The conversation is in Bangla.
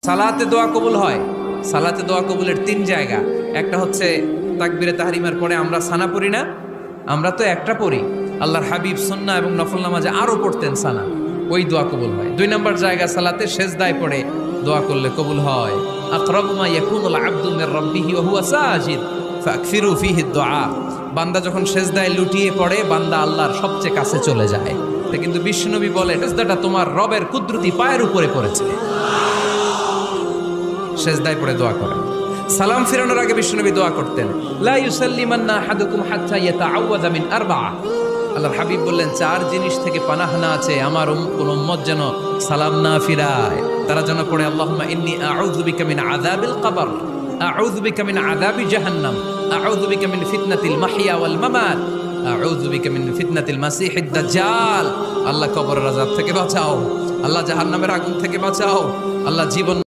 সালাতে দোয়া কবুল হয়। সালাতে দোয়া কবুলের তিন জায়গা। একটা হচ্ছে তাকবীরে তাহরিমার পরে আমরা সানা পড়ি না, আমরা তো একটা পড়ি। আল্লাহর হাবিব সুন্নাহ এবং নফল নামাজে আরো পড়তেন সানা, ওই দোয়া কবুল হয়। দুই নম্বর জায়গা সালাতে সেজদায় পড়ে দোয়া করলে কবুল হয়। আকরাবু মা ইয়াকুনুল আবদু মির রাব্বিহি ওয়া হুয়া সাজিদ ফাকসিরু ফীহি দুআ। বান্দা যখন সেজদায় লুটিয়ে পড়ে, বান্দা আল্লাহর সবচেয়ে কাছে চলে যায়। তা কিন্তু বিশ্বনবী বলে, সেজদাটা তোমার রবের কুদরতি পায়ের উপরে পড়েছে। সেজদায় পড়ে দোয়া করেন। সালাম ফিরানোর আগে বিশ্বনবী দোয়া করতেন, লা ইউসাল্লিমান্না আহাদুকুম হাত্তা ইয়াতাআওয়াযা মিন আরবা'a। আল্লাহর হাবিব বললেন, চার জিনিস থেকে পানাহ না আছে আমার কোন উম্মত যেন সালাম না ফিরায়। তারা যেন পড়ে, আল্লাহুম্মা ইন্নী আউযু বিকা মিন আযাবিল কবর, আউযু বিকা মিন আযাবি জাহান্নাম, আউযু বিকা মিন ফিতনাতিল মাহইয়া ওয়াল মামাত, আউযু বিকা মিন ফিতনাতিল মাসিহিদ দাজ্জাল। আল্লাহ কবরের আযাব থেকে বাঁচাও, আল্লাহ জাহান্নামের আগুন থেকে বাঁচাও, আল্লাহ জীবন